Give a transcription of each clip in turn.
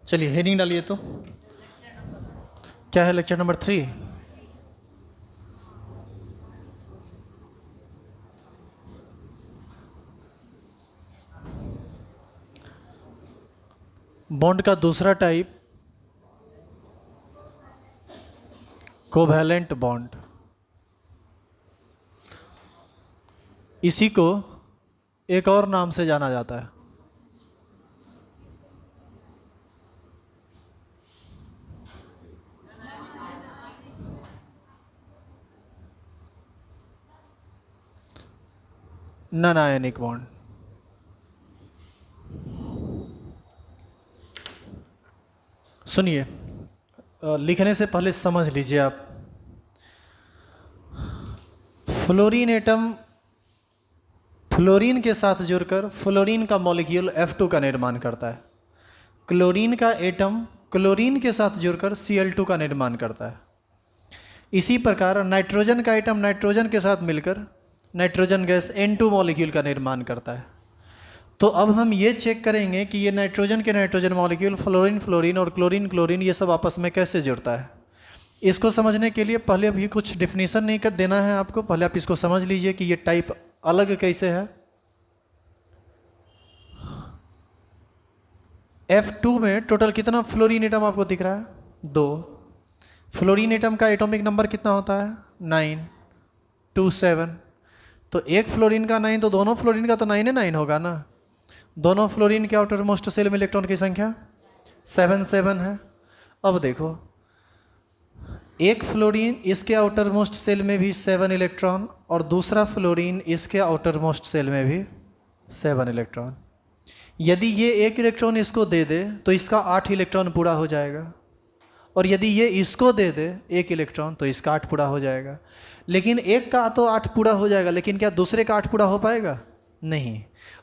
चलिए हेडिंग डालिए तो। क्या है लेक्चर नंबर 3? बॉन्ड का दूसरा टाइप कोवैलेंट बॉन्ड। इसी को एक और नाम से जाना जाता है, नॉन आयनिक बॉन्ड। सुनिए, लिखने से पहले समझ लीजिए आप। फ्लोरीन एटम फ्लोरीन के साथ जुड़कर फ्लोरीन का मॉलिक्यूल F2 का निर्माण करता है। क्लोरीन का एटम क्लोरीन के साथ जुड़कर Cl2 का निर्माण करता है। इसी प्रकार नाइट्रोजन का एटम नाइट्रोजन के साथ मिलकर नाइट्रोजन गैस N2 मॉलिक्यूल का निर्माण करता है। तो अब हम ये चेक करेंगे कि ये नाइट्रोजन के नाइट्रोजन मॉलिक्यूल फ्लोरीन फ्लोरीन और क्लोरीन क्लोरीन ये सब आपस में कैसे जुड़ता है। इसको समझने के लिए पहले अभी कुछ डिफिनीशन नहीं कर देना है आपको, पहले आप इसको समझ लीजिए कि ये टाइप अलग कैसे है। F2 में टोटल कितना फ्लोरीन एटम आपको दिख रहा है? 2। फ्लोरीन एटम का एटॉमिक नंबर कितना होता है? 9 2 7। तो एक फ्लोरीन का 9 तो दोनों फ्लोरीन का तो 9 9 होगा ना। दोनों फ्लोरीन के आउटर मोस्ट सेल में इलेक्ट्रॉन की संख्या 7 7 है। अब देखो, एक फ्लोरीन इसके आउटर मोस्ट सेल में भी 7 इलेक्ट्रॉन और दूसरा फ्लोरीन इसके आउटर मोस्ट सेल में भी 7 इलेक्ट्रॉन। यदि ये एक इलेक्ट्रॉन इसको दे दे तो इसका 8 इलेक्ट्रॉन पूरा हो जाएगा, और यदि ये इसको दे दे एक इलेक्ट्रॉन तो इसका 8 पूरा हो जाएगा। लेकिन एक का तो 8 पूरा हो जाएगा, लेकिन क्या दूसरे का 8 पूरा हो पाएगा? नहीं।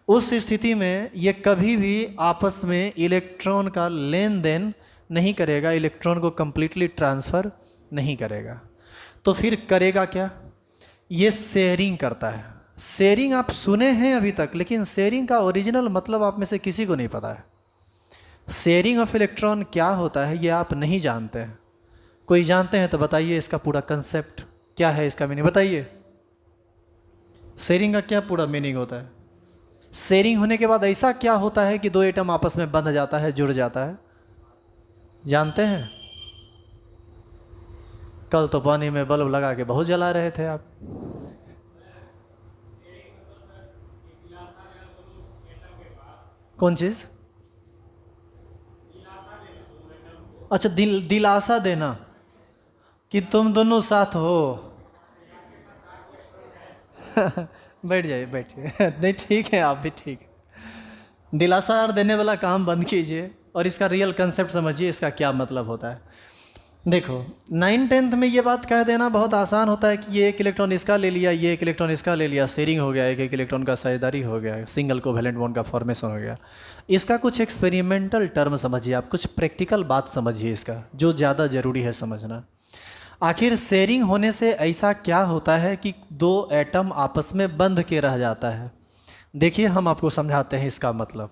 उस स्थिति में ये कभी भी आपस में इलेक्ट्रॉन का लेन देन नहीं करेगा, इलेक्ट्रॉन को कंप्लीटली ट्रांसफ़र नहीं करेगा। तो फिर करेगा क्या? ये शेयरिंग करता है। शेयरिंग आप सुने हैं अभी तक, लेकिन शेयरिंग का ओरिजिनल मतलब आप में से किसी को नहीं पता है। शेयरिंग ऑफ इलेक्ट्रॉन क्या होता है ये आप नहीं जानते हैं। कोई जानते हैं तो बताइए, इसका पूरा कंसेप्ट क्या है, इसका मीनिंग बताइए। शेयरिंग का क्या पूरा मीनिंग होता है? शेयरिंग होने के बाद ऐसा क्या होता है कि दो एटम आपस में बंध जाता है, जुड़ जाता है? जानते हैं? कल तो पानी में बल्ब लगा के बहुत जला रहे थे आप। कौन चीज? अच्छा, दिलासा देना कि तुम दोनों साथ हो। बैठ जाइए, बैठिए। नहीं ठीक है, आप भी ठीक है। दिलासा देने वाला काम बंद कीजिए और इसका रियल कंसेप्ट समझिए, इसका क्या मतलब होता है। देखो, 9 10th में ये बात कह देना बहुत आसान होता है कि ये एक इलेक्ट्रॉन इसका ले लिया, ये एक इलेक्ट्रॉन इसका ले लिया, शेयरिंग हो गया, एक एक इलेक्ट्रॉन का साझेदारी हो गया, सिंगल कोवैलेंट बॉन्ड का फॉर्मेशन हो गया। इसका कुछ एक्सपेरिमेंटल टर्म समझिए आप, कुछ प्रैक्टिकल बात समझिए इसका, जो ज़्यादा ज़रूरी है समझना। आखिर शेयरिंग होने से ऐसा क्या होता है कि दो एटम आपस में बंध के रह जाता है? देखिए, हम आपको समझाते हैं इसका मतलब।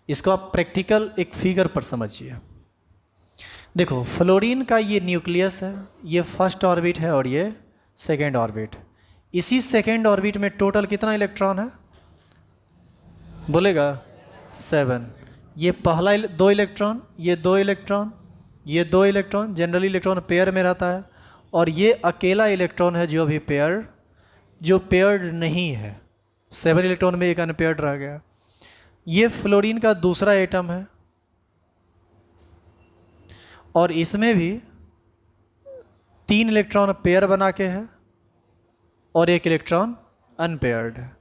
इसको आप प्रैक्टिकल एक फिगर पर समझिए। देखो, फ्लोरीन का ये न्यूक्लियस है, ये फर्स्ट ऑर्बिट है और ये सेकेंड ऑर्बिट। इसी सेकेंड ऑर्बिट में टोटल कितना इलेक्ट्रॉन है बोलेगा? 7। ये पहला 2 इलेक्ट्रॉन, ये 2 इलेक्ट्रॉन, ये 2 इलेक्ट्रॉन। जनरली इलेक्ट्रॉन पेयर में रहता है, और ये अकेला इलेक्ट्रॉन है जो भी पेयर्ड नहीं है। 7 इलेक्ट्रॉन में एक अनपेयर्ड रह गया। ये फ्लोरीन का दूसरा एटम है, और इसमें भी 3 इलेक्ट्रॉन पेयर बना के है और 1 इलेक्ट्रॉन अनपेयर्ड है।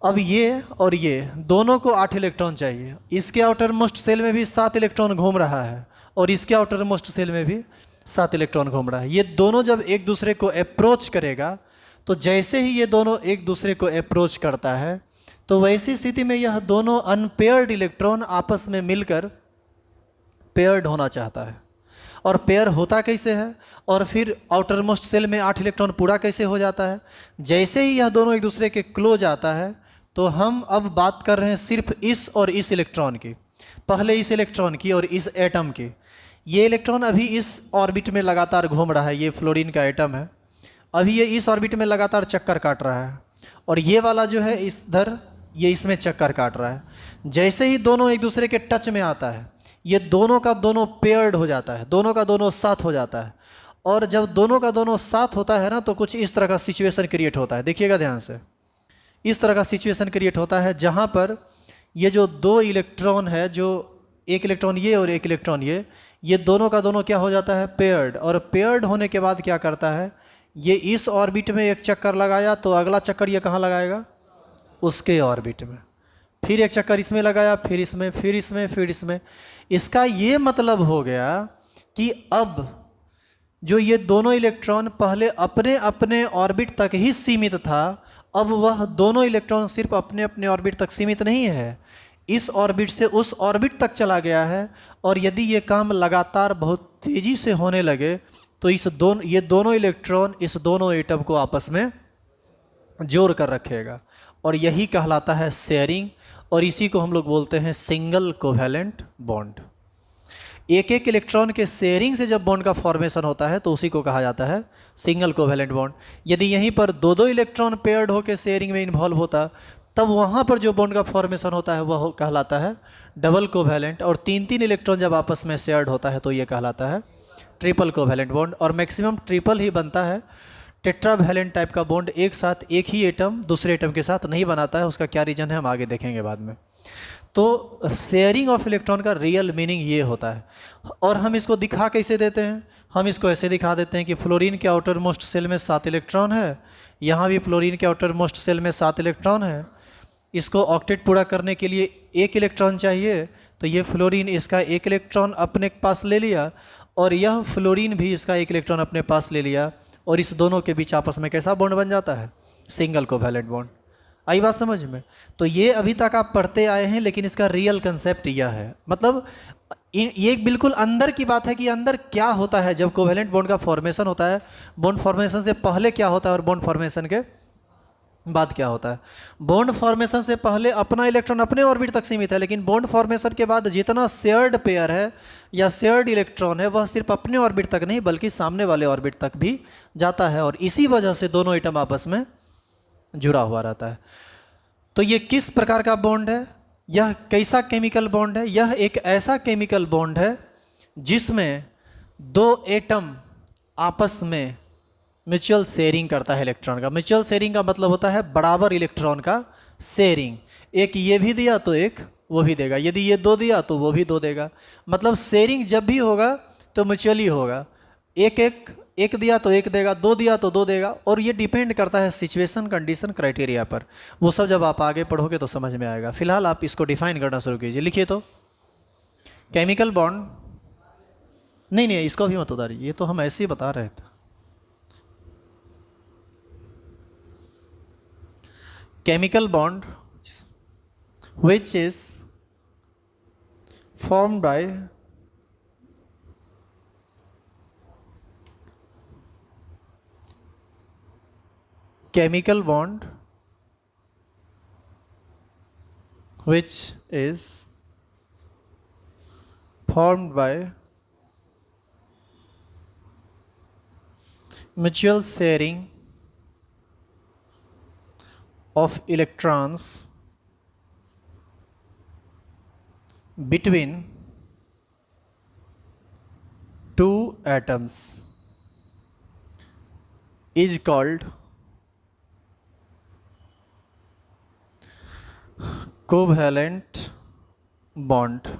अब ये और ये दोनों को 8 इलेक्ट्रॉन चाहिए। इसके आउटर मोस्ट सेल में भी 7 इलेक्ट्रॉन घूम रहा है और इसके आउटर मोस्ट सेल में भी 7 इलेक्ट्रॉन घूम रहा है। ये दोनों जब एक दूसरे को अप्रोच करेगा, तो जैसे ही ये दोनों एक दूसरे को अप्रोच करता है, तो वैसी स्थिति में यह दोनों अनपेयर्ड इलेक्ट्रॉन आपस में मिलकर पेयर्ड होना चाहता है। और पेयर होता कैसे है, और फिर आउटर मोस्ट सेल में 8 इलेक्ट्रॉन पूरा कैसे हो जाता है? जैसे ही यह दोनों एक दूसरे के क्लोज आता है, तो हम अब बात कर रहे हैं सिर्फ इस और इस इलेक्ट्रॉन की। पहले इस इलेक्ट्रॉन की और इस एटम की। ये इलेक्ट्रॉन अभी इस ऑर्बिट में लगातार घूम रहा है, ये फ्लोरीन का एटम है, अभी ये इस ऑर्बिट में लगातार चक्कर काट रहा है, और ये वाला जो है इधर ये इसमें चक्कर काट रहा है। जैसे ही दोनों एक दूसरे के टच में आता है, ये दोनों का दोनों पेयर्ड हो जाता है, दोनों का दोनों साथ हो जाता है। और जब दोनों का दोनों साथ होता है ना, तो कुछ इस तरह का सिचुएशन क्रिएट होता है। देखिएगा ध्यान से, इस तरह का सिचुएशन क्रिएट होता है जहाँ पर ये जो दो इलेक्ट्रॉन है, जो एक इलेक्ट्रॉन ये और एक इलेक्ट्रॉन ये दोनों का दोनों क्या हो जाता है, पेयर्ड। और पेयर्ड होने के बाद क्या करता है, ये इस ऑर्बिट में एक चक्कर लगाया तो अगला चक्कर ये कहाँ लगाएगा, उसके ऑर्बिट में, फिर एक चक्कर इसमें लगाया, फिर इसमें, फिर इसमें, फिर इसमें। इसका ये मतलब हो गया कि अब जो ये दोनों इलेक्ट्रॉन पहले अपने अपने ऑर्बिट तक ही सीमित था, अब वह दोनों इलेक्ट्रॉन सिर्फ अपने अपने ऑर्बिट तक सीमित नहीं है, इस ऑर्बिट से उस ऑर्बिट तक चला गया है। और यदि ये काम लगातार बहुत तेज़ी से होने लगे तो ये दोनों इलेक्ट्रॉन इस दोनों एटम को आपस में जोड़ कर रखेगा, और यही कहलाता है शेयरिंग। और इसी को हम लोग बोलते हैं सिंगल कोवैलेंट बॉन्ड। एक एक इलेक्ट्रॉन के शेयरिंग से जब बॉन्ड का फॉर्मेशन होता है तो उसी को कहा जाता है सिंगल कोवैलेंट बॉन्ड। यदि यहीं पर दो दो इलेक्ट्रॉन पेयर्ड होकर शेयरिंग में इन्वॉल्व होता, तब वहाँ पर जो बॉन्ड का फॉर्मेशन होता है वह कहलाता है डबल कोवैलेंट। और तीन तीन इलेक्ट्रॉन जब आपस में शेयर्ड होता है तो ये कहलाता है ट्रिपल कोवैलेंट बॉन्ड। और मैक्सिमम ट्रिपल ही बनता है। टेट्रावैलेंट टाइप का बॉन्ड एक साथ एक ही एटम दूसरे एटम के साथ नहीं बनाता है। उसका क्या रीजन है हम आगे देखेंगे बाद में। तो शेयरिंग ऑफ इलेक्ट्रॉन का रियल मीनिंग ये होता है। और हम इसको दिखा कैसे देते हैं, हम इसको ऐसे दिखा देते हैं कि फ्लोरीन के आउटर मोस्ट सेल में 7 इलेक्ट्रॉन है, यहाँ भी फ्लोरीन के आउटर मोस्ट सेल में 7 इलेक्ट्रॉन है। इसको ऑक्टेट पूरा करने के लिए 1 इलेक्ट्रॉन चाहिए, तो ये फ्लोरीन इसका 1 इलेक्ट्रॉन अपने पास ले लिया, और यह फ्लोरीन भी इसका 1 इलेक्ट्रॉन अपने पास ले लिया, और इस दोनों के बीच आपस में कैसा बॉन्ड बन जाता है, सिंगल कोवैलेंट बॉन्ड। आई बात समझ में। तो ये अभी तक आप पढ़ते आए हैं, लेकिन इसका रियल कंसेप्ट यह है, मतलब ये बिल्कुल अंदर की बात है कि अंदर क्या होता है जब कोवैलेंट बॉन्ड का फॉर्मेशन होता है, बॉन्ड फॉर्मेशन से पहले क्या होता है और बॉन्ड फॉर्मेशन के बाद क्या होता है। बॉन्ड फॉर्मेशन से पहले अपना इलेक्ट्रॉन अपने ऑर्बिट तक सीमित है, लेकिन बॉन्ड फॉर्मेशन के बाद जितना शेयर्ड पेयर है या शेयर्ड इलेक्ट्रॉन है वह सिर्फ अपने ऑर्बिट तक नहीं बल्कि सामने वाले ऑर्बिट तक भी जाता है, और इसी वजह से दोनों एटम आपस में जुड़ा हुआ रहता है। तो ये किस प्रकार का बॉन्ड है, यह कैसा केमिकल बॉन्ड है? यह एक ऐसा केमिकल बॉन्ड है जिसमें दो एटम आपस में म्यूचुअल शेयरिंग करता है इलेक्ट्रॉन का। म्यूचुअल शेयरिंग का मतलब होता है बराबर इलेक्ट्रॉन का शेयरिंग। एक ये भी दिया तो एक वो भी देगा, यदि ये 2 दिया तो वो भी 2 देगा। मतलब शेयरिंग जब भी होगा तो म्यूचुअली होगा। एक दिया तो एक देगा, 2 दिया तो 2 देगा, और ये डिपेंड करता है सिचुएशन, कंडीशन, क्राइटेरिया पर। वो सब जब आप आगे पढ़ोगे तो समझ में आएगा। फिलहाल आप इसको डिफाइन करना शुरू कीजिए। लिखिए तो केमिकल बॉन्ड, नहीं इसको भी मत उतारिए, ये तो हम ऐसे ही बता रहे थे। Chemical bond which is formed by chemical bond which is formed by mutual sharing of electrons between two atoms is called covalent bond.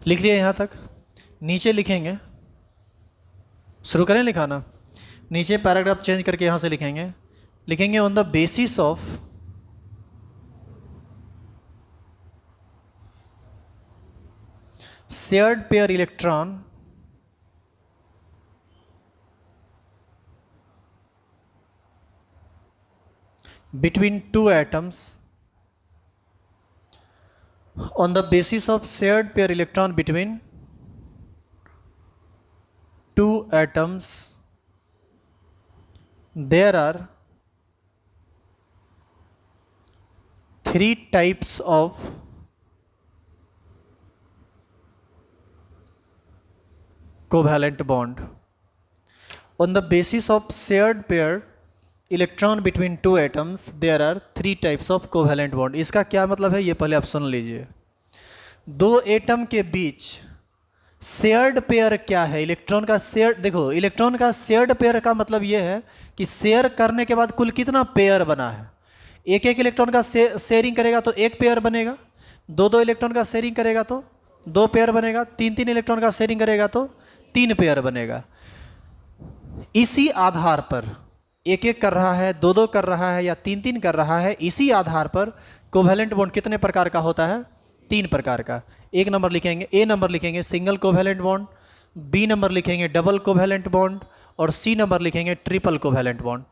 लिख लिया यहाँ तक? नीचे लिखेंगे, शुरू करें लिखाना। नीचे पैराग्राफ चेंज करके यहाँ से लिखेंगे on the basis of shared pair electron between two atoms On the basis of shared pair electron between two atoms, there are three types of covalent bond. On the basis of shared pair electron between two atoms there are three types of covalent bond. इसका क्या मतलब है ये पहले आप सुन लीजिए. दो atom के बीच शेयर्ड पेयर क्या है? इलेक्ट्रॉन का शेयर. देखो, इलेक्ट्रॉन का शेयर्ड पेयर का मतलब ये है कि शेयर करने के बाद कुल कितना पेयर बना है. एक एक इलेक्ट्रॉन का शेयरिंग करेगा तो एक पेयर बनेगा, दो दो इलेक्ट्रॉन का शेयरिंग करेगा तो दो पेयर बनेगा, तीन तीन इलेक्ट्रॉन का शेयरिंग करेगा तो तीन पेयर बनेगा. इसी आधार पर एक एक कर रहा है, दो दो कर रहा है या तीन तीन कर रहा है, इसी आधार पर कोवैलेंट बॉन्ड कितने प्रकार का होता है? तीन प्रकार का. एक नंबर लिखेंगे, ए नंबर लिखेंगे single covalent bond, B number लिखेंगे डबल कोवैलेंट बॉन्ड और सी नंबर लिखेंगे ट्रिपल कोवैलेंट बॉन्ड.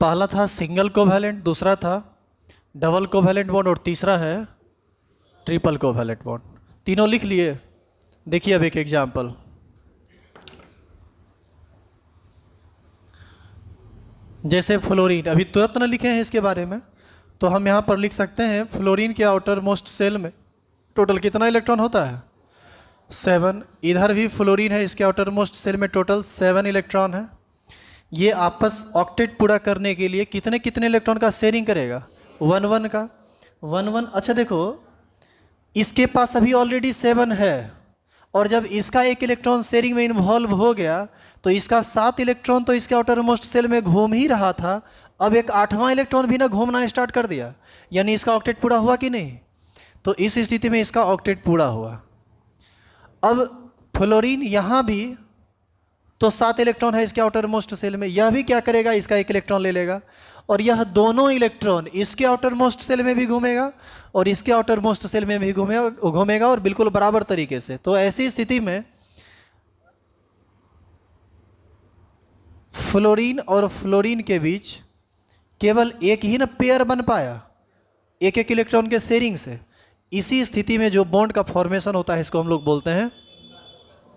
पहला था सिंगल कोवैलेंट, दूसरा था डबल कोवैलेंट बॉन्ड और तीसरा है ट्रिपल कोवैलेंट बॉन्ड. तीनों लिख लिए. देखिए अब एक एग्जाम्पल. जैसे फ्लोरीन, अभी तुरंत न लिखे हैं इसके बारे में, तो हम यहाँ पर लिख सकते हैं फ्लोरीन के आउटर मोस्ट सेल में टोटल कितना इलेक्ट्रॉन होता है? 7. इधर भी फ्लोरीन है, इसके आउटर मोस्ट सेल में टोटल 7 इलेक्ट्रॉन है. ये आपस ऑक्टेट पूरा करने के लिए कितने कितने इलेक्ट्रॉन का शेयरिंग करेगा? 1 1 का 1 1. अच्छा देखो, इसके पास अभी ऑलरेडी 7 है और जब इसका एक इलेक्ट्रॉन शेयरिंग में इन्वॉल्व हो गया तो इसका 7 इलेक्ट्रॉन तो इसके आउटर मोस्ट सेल में घूम ही रहा था, अब एक 8वां इलेक्ट्रॉन भी ना घूमना स्टार्ट कर दिया, यानी इसका ऑक्टेट पूरा हुआ कि नहीं? तो इस स्थिति में इसका ऑक्टेट पूरा हुआ. अब फ्लोरीन यहाँ भी तो 7 इलेक्ट्रॉन है इसके आउटर मोस्ट सेल में, यह भी क्या करेगा? इसका एक इलेक्ट्रॉन ले लेगा और यह दोनों इलेक्ट्रॉन इसके आउटर मोस्ट सेल में भी घूमेगा और इसके आउटर मोस्ट सेल में भी घूमेगा और बिल्कुल बराबर तरीके से. तो ऐसी स्थिति में फ्लोरीन और फ्लोरीन के बीच केवल एक ही ना पेयर बन पाया एक एक इलेक्ट्रॉन के शेयरिंग से. इसी स्थिति में जो बॉन्ड का फॉर्मेशन होता है इसको हम लोग बोलते हैं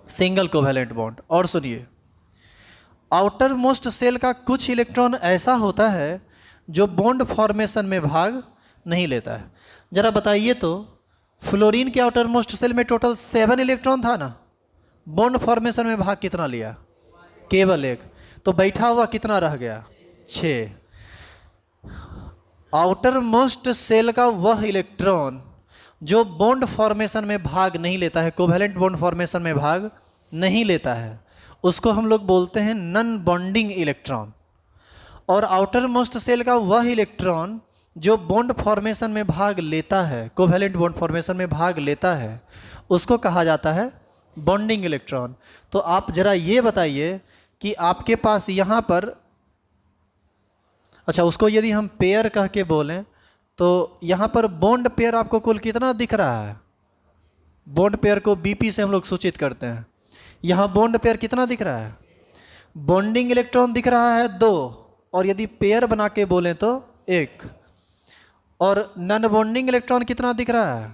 सिंगल कोवैलेंट बॉन्ड. और सुनिए, आउटर मोस्ट सेल का कुछ इलेक्ट्रॉन ऐसा होता है जो बॉन्ड फॉर्मेशन में भाग नहीं लेता है. जरा बताइए तो, फ्लोरीन के आउटर मोस्ट सेल में टोटल 7 इलेक्ट्रॉन था ना, बॉन्ड फॉर्मेशन में भाग कितना लिया? केवल एक. तो बैठा हुआ कितना रह गया? 6. आउटर मोस्ट सेल का वह इलेक्ट्रॉन जो बॉन्ड फॉर्मेशन में भाग नहीं लेता है, कोवैलेंट बॉन्ड फॉर्मेशन में भाग नहीं लेता है, उसको हम लोग बोलते हैं नॉन बॉन्डिंग इलेक्ट्रॉन. और आउटर मोस्ट सेल का वह इलेक्ट्रॉन जो बॉन्ड फॉर्मेशन में भाग लेता है, कोवैलेंट बॉन्ड फॉर्मेशन में भाग लेता है, उसको कहा जाता है बॉन्डिंग इलेक्ट्रॉन. तो आप जरा ये बताइए कि आपके पास यहाँ पर, अच्छा उसको यदि हम पेयर कह के बोलें तो यहाँ पर बॉन्ड पेयर आपको कुल कितना दिख रहा है? बॉन्ड पेयर को बीपी से हम लोग सूचित करते हैं. यहाँ बॉन्ड पेयर कितना दिख रहा है? बॉन्डिंग इलेक्ट्रॉन दिख रहा है 2 और यदि पेयर बना के बोलें तो 1. और नॉन बॉन्डिंग इलेक्ट्रॉन कितना दिख रहा है?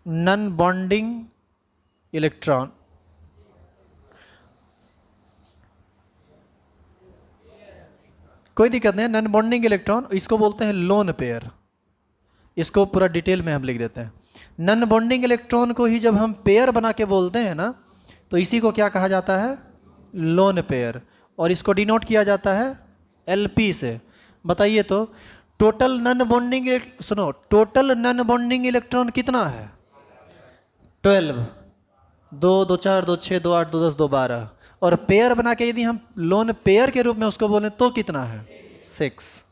नॉन बॉन्डिंग इलेक्ट्रॉन कोई दिक्कत नहीं, नॉन बॉन्डिंग इलेक्ट्रॉन इसको बोलते हैं लोन पेयर. इसको पूरा डिटेल में हम लिख देते हैं. नॉन बॉन्डिंग इलेक्ट्रॉन को ही जब हम पेयर बना के बोलते हैं ना, तो इसी को क्या कहा जाता है? Lone pair. और इसको डिनोट किया जाता है LP से. बताइए तो, टोटल नॉन बॉन्डिंग, सुनो, टोटल नॉन बॉन्डिंग इलेक्ट्रॉन कितना है? 12. 2 2 4 2 6 2 8 2 10 2 12. और पेयर बना के यदि हम लोन पेयर के रूप में उसको बोलें तो कितना है? 6.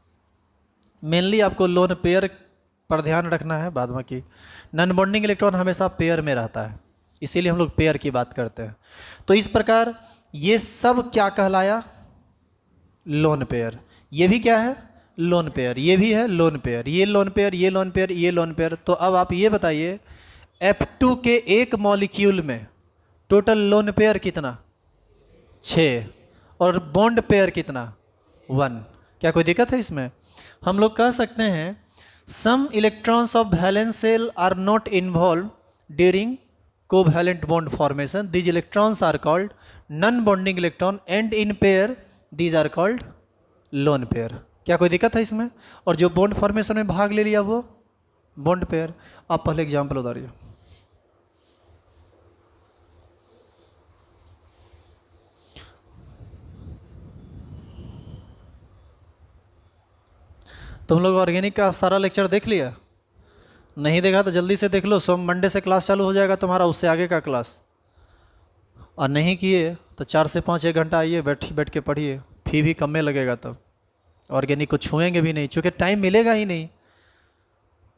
मेनली आपको लोन पेयर पर ध्यान रखना है, बाद में की नॉन बॉन्डिंग इलेक्ट्रॉन हमेशा पेयर में रहता है, इसीलिए हम लोग पेयर की बात करते हैं। तो इस प्रकार ये सब क्या कहलाया, लोन पेयर। ये भी क्या है, लोन पेयर, ये भी है लोन पेयर, ये लोन पेयर, ये लोन पेयर, ये लोन पेयर। तो अब आप ये बताइए F2 के एक मॉलिक्यूल में टोटल लोन पेयर कितना, 6, और बॉन्ड पेयर कितना, 1। क्या कोई दिक्कत है इसमें? हम लोग कह सकते हैं some electrons of valence shell are not involve during covalent bond formation, these electrons are called non bonding electron and in pair these are called lone pair. क्या कोई दिक्कत है इसमें? और जो बॉन्ड फॉर्मेशन में भाग ले लिया वो बॉन्ड पेयर। आप पहले एग्जाम्पल उतारिए। तुम लोग ऑर्गेनिक का सारा लेक्चर देख लिया? नहीं देखा तो जल्दी से देख लो, मंडे से क्लास चालू हो जाएगा तुम्हारा, उससे आगे का क्लास। और नहीं किए तो 4 से 5 1 घंटा आइए, बैठ के पढ़िए, फी भी कम में लगेगा। तब ऑर्गेनिक को छुएंगे भी नहीं, क्योंकि टाइम मिलेगा ही नहीं।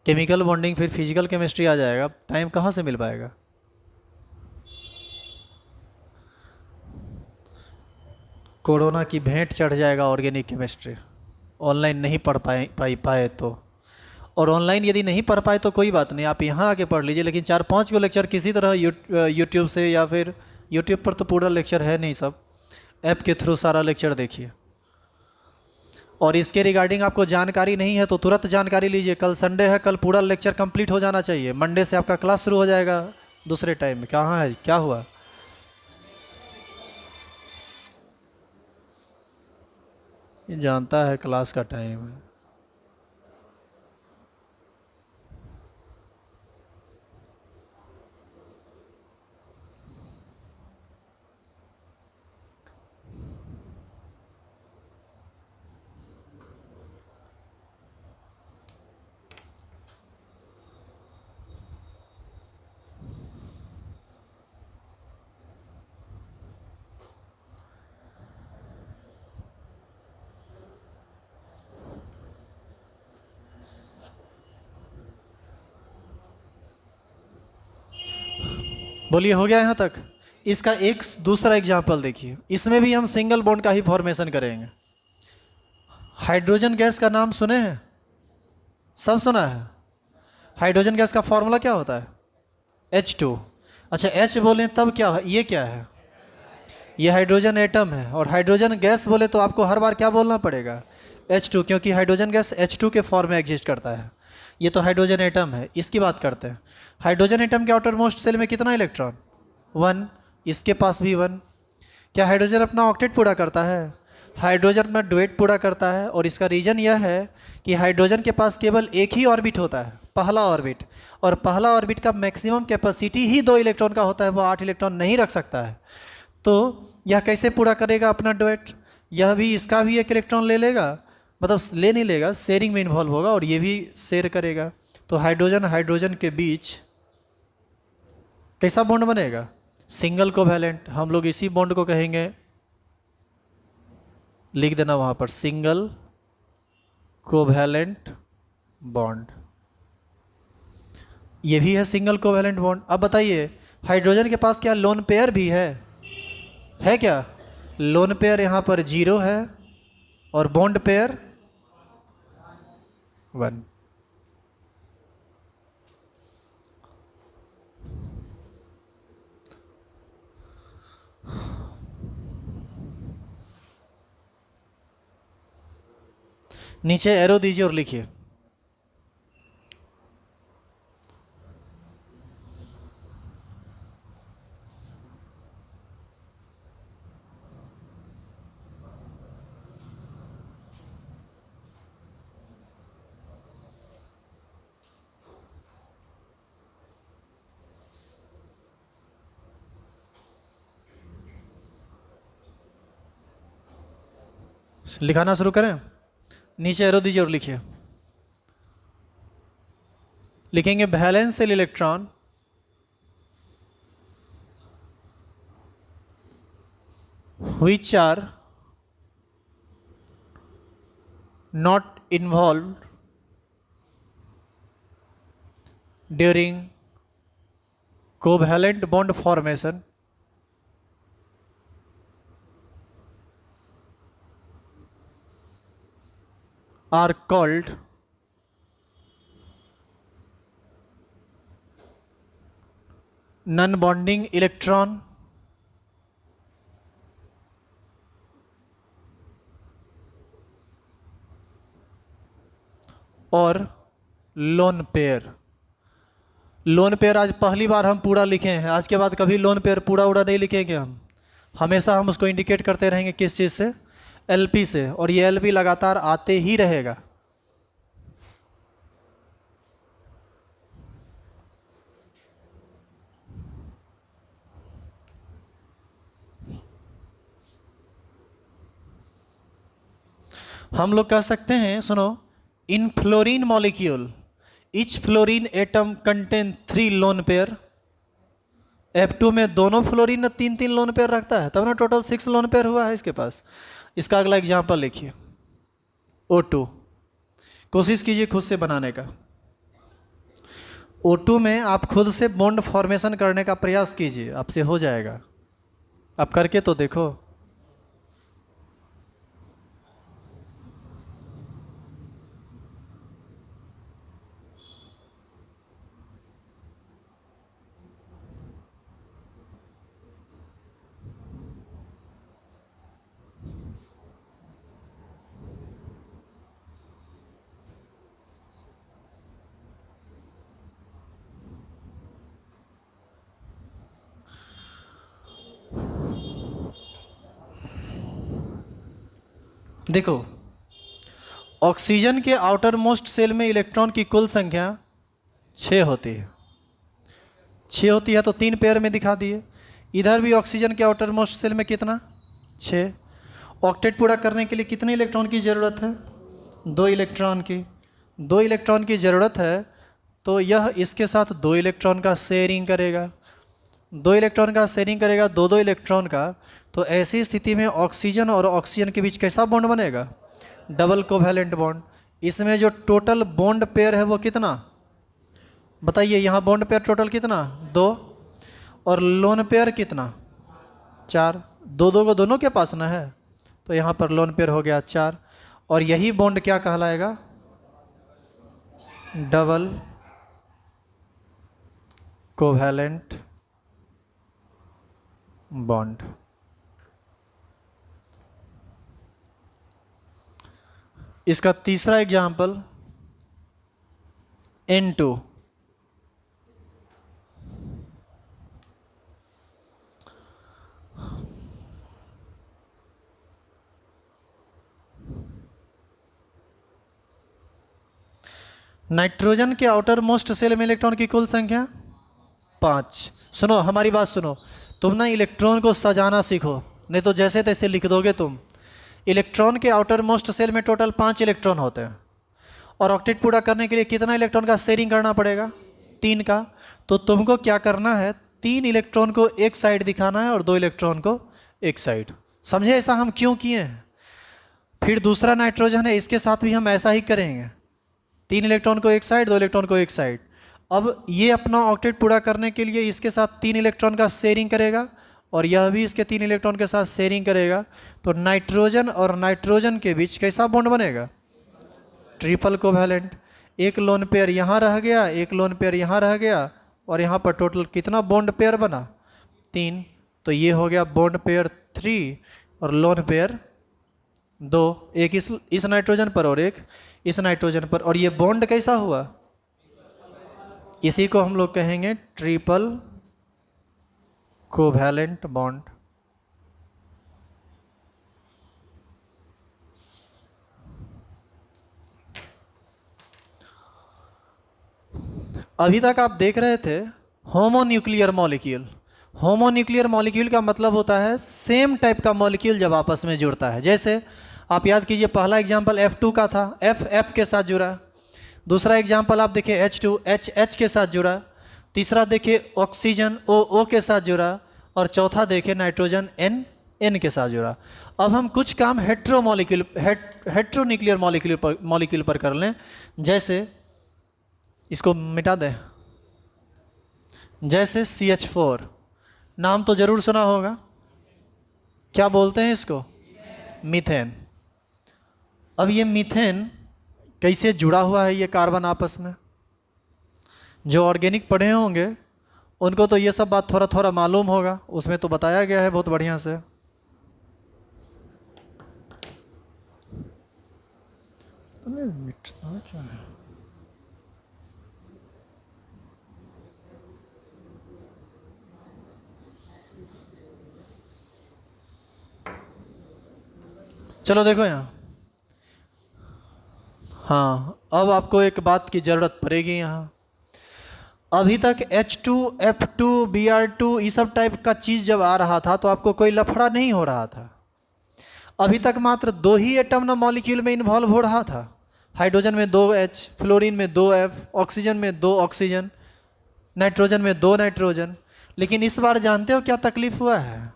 केमिकल बॉन्डिंग फिर फिजिकल केमिस्ट्री आ जाएगा, टाइम कहाँ से मिल पाएगा। कोरोना की भेंट चढ़ जाएगा ऑर्गेनिक केमिस्ट्री, ऑनलाइन नहीं पढ़ पाए तो। और ऑनलाइन यदि नहीं पढ़ पाए तो कोई बात नहीं, आप यहाँ आके पढ़ लीजिए, लेकिन 4-5 को लेक्चर किसी तरह यूट्यूब से, या फिर यूट्यूब पर तो पूरा लेक्चर है नहीं, सब ऐप के थ्रू सारा लेक्चर देखिए। और इसके रिगार्डिंग आपको जानकारी नहीं है तो तुरंत जानकारी लीजिए। कल संडे है, कल पूरा लेक्चर कंप्लीट हो जाना चाहिए, मंडे से आपका क्लास शुरू हो जाएगा दूसरे टाइम में। कहाँ है, क्या हुआ? ये जानता है क्लास का टाइम है। बोलिए, हो गया यहाँ तक? इसका एक दूसरा एग्जाम्पल देखिए, इसमें भी हम सिंगल बॉन्ड का ही फॉर्मेशन करेंगे। हाइड्रोजन गैस का नाम सुने हैं? सब सुना है? हाइड्रोजन गैस का फॉर्मूला क्या होता है? H2। अच्छा, H बोलें तब क्या है? ये क्या है? ये हाइड्रोजन एटम है। और हाइड्रोजन गैस बोले तो आपको हर बार क्या बोलना पड़ेगा? H2, क्योंकि हाइड्रोजन गैस H2 के फॉर्म में एग्जिस्ट करता है। ये तो हाइड्रोजन एटम है, इसकी बात करते हैं। हाइड्रोजन एटम के आउटर मोस्ट सेल में कितना इलेक्ट्रॉन? 1। इसके पास भी 1। क्या हाइड्रोजन अपना ऑक्टेट पूरा करता है? हाइड्रोजन अपना डुएट पूरा करता है। और इसका रीज़न यह है कि हाइड्रोजन के पास केवल एक ही ऑर्बिट होता है, पहला ऑर्बिट। और पहला ऑर्बिट का मैक्सिमम कैपेसिटी ही 2 इलेक्ट्रॉन का होता है, वो 8 इलेक्ट्रॉन नहीं रख सकता है। तो यह कैसे पूरा करेगा अपना डुएट? यह भी इसका भी एक इलेक्ट्रॉन ले लेगा, मतलब ले नहीं लेगा, शेयरिंग में इन्वॉल्व होगा, और ये भी शेयर करेगा। तो हाइड्रोजन हाइड्रोजन के बीच कैसा बॉन्ड बनेगा? Single covalent. हम लोग इसी बॉन्ड को कहेंगे, लिख देना वहाँ पर, सिंगल कोवैलेंट बॉन्ड। ये भी है सिंगल कोवैलेंट बॉन्ड। अब बताइए, हाइड्रोजन के पास क्या लोन पेयर भी है? है क्या? लोन पेयर यहाँ पर 0 है, और बॉन्ड पेयर 1। नीचे एरो दीजिए और लिखिए। लिखाना शुरू करें? नीचे एरो दीजिए और लिखिए। लिखेंगे valence shell electron which are not involved during covalent bond formation are called non-bonding electron और लोन पेयर। लोन पेयर आज पहली बार हम पूरा लिखे हैं, आज के बाद कभी लोन पेयर पूरा उड़ा नहीं लिखेंगे हम, हमेशा हम उसको इंडिकेट करते रहेंगे किस चीज़ से, एलपी से, और ये एलपी लगातार आते ही रहेगा। हम लोग कह सकते हैं, सुनो, in fluorine molecule each fluorine atom contain 3 lone pair. F2 में दोनों फ्लोरीन 3-3 लोन पेयर रखता है, तब ना टोटल 6 लोन पेयर हुआ है इसके पास। इसका अगला एग्जांपल लिखिए, O2। कोशिश कीजिए खुद से बनाने का। O2 में आप खुद से बॉन्ड फॉर्मेशन करने का प्रयास कीजिए, आपसे हो जाएगा। आप करके तो देखो। देखो, ऑक्सीजन के आउटर मोस्ट सेल में इलेक्ट्रॉन की कुल संख्या 6 होती है। 6 होती है तो 3 पेयर में दिखा दिए। इधर भी ऑक्सीजन के आउटर मोस्ट सेल में कितना, 6। ऑक्टेट पूरा करने के लिए कितने इलेक्ट्रॉन की ज़रूरत है, 2 इलेक्ट्रॉन की। 2 इलेक्ट्रॉन की ज़रूरत है तो यह इसके साथ 2 इलेक्ट्रॉन का शेयरिंग करेगा। 2 इलेक्ट्रॉन का शेयरिंग करेगा, 2-2 इलेक्ट्रॉन का। तो ऐसी स्थिति में ऑक्सीजन और ऑक्सीजन के बीच कैसा बॉन्ड बनेगा, डबल कोवैलेंट बॉन्ड। इसमें जो टोटल बॉन्ड पेयर है वो कितना, बताइए। यहाँ बॉन्ड पेयर टोटल कितना, 2, और लोन पेयर कितना, 4। 2-2 को दोनों के पास ना है, तो यहाँ पर लोन पेयर हो गया 4। और यही बॉन्ड क्या कहलाएगा, डबल कोवैलेंट बॉन्ड। इसका तीसरा एग्जाम्पल N2। नाइट्रोजन के आउटर मोस्ट सेल में इलेक्ट्रॉन की कुल संख्या 5। सुनो, हमारी बात सुनो, तुम ना इलेक्ट्रॉन को सजाना सीखो, नहीं तो जैसे तैसे लिख दोगे तुम। इलेक्ट्रॉन के आउटर मोस्ट सेल में टोटल 5 इलेक्ट्रॉन होते हैं, और ऑक्टेट पूरा करने के लिए कितना इलेक्ट्रॉन का शेयरिंग करना पड़ेगा, 3 का। तो तुमको क्या करना है, 3 इलेक्ट्रॉन को एक साइड दिखाना है और 2 इलेक्ट्रॉन को एक साइड। समझे ऐसा हम क्यों किए हैं। फिर दूसरा नाइट्रोजन है, इसके साथ भी हम ऐसा ही करेंगे, 3 इलेक्ट्रॉन को एक साइड, 2 इलेक्ट्रॉन को एक साइड। अब ये अपना ऑक्टेट पूरा करने के लिए इसके साथ 3 इलेक्ट्रॉन का शेयरिंग करेगा, और यह भी इसके 3 इलेक्ट्रॉन के साथ शेयरिंग करेगा। तो नाइट्रोजन और नाइट्रोजन के बीच कैसा बॉन्ड बनेगा, ट्रिपल कोवैलेंट। एक लोन पेयर यहाँ रह गया, एक लोन पेयर यहाँ रह गया, और यहाँ पर टोटल कितना बॉन्ड पेयर बना, 3। तो ये हो गया बॉन्ड पेयर 3 और लोन पेयर 2, एक इस नाइट्रोजन पर और एक इस नाइट्रोजन पर। और ये बॉन्ड कैसा हुआ, इसी को हम लोग कहेंगे ट्रिपल कोवैलेंट बॉन्ड। अभी तक आप देख रहे थे होमोन्यूक्लियर मॉलिक्यूल। होमोन्यूक्लियर मॉलिक्यूल का मतलब होता है सेम टाइप का मॉलिक्यूल जब आपस में जुड़ता है। जैसे आप याद कीजिए, पहला एग्जांपल F2 का था, F के साथ जुड़ा। दूसरा एग्जांपल आप देखिए H2, H के साथ जुड़ा। तीसरा देखिए ऑक्सीजन O के साथ जुड़ा, और चौथा देखिए नाइट्रोजन N के साथ जुड़ा। अब हम कुछ काम हेट्रोन्यूक्लियर मॉलिक्यूल पर कर लें। जैसे इसको मिटा दें, जैसे CH4, नाम तो जरूर सुना होगा, क्या बोलते हैं इसको? मीथेन। अब ये मीथेन कैसे जुड़ा हुआ है ये कार्बन आपस में? जो ऑर्गेनिक पढ़े होंगे उनको तो ये सब बात थोड़ा थोड़ा मालूम होगा, उसमें तो बताया गया है बहुत बढ़िया से। मिटता क्या है? चलो देखो यहाँ, हाँ अब आपको एक बात की ज़रूरत पड़ेगी यहाँ। अभी तक H2, F2, Br2 ये सब टाइप का चीज़ जब आ रहा था तो आपको कोई लफड़ा नहीं हो रहा था। अभी तक मात्र 2 ही एटम ना मॉलिक्यूल में इन्वॉल्व हो रहा था। हाइड्रोजन में 2 H, फ्लोरीन में 2 F, ऑक्सीजन में 2 ऑक्सीजन, नाइट्रोजन में 2 नाइट्रोजन। लेकिन इस बार जानते हो क्या तकलीफ हुआ है?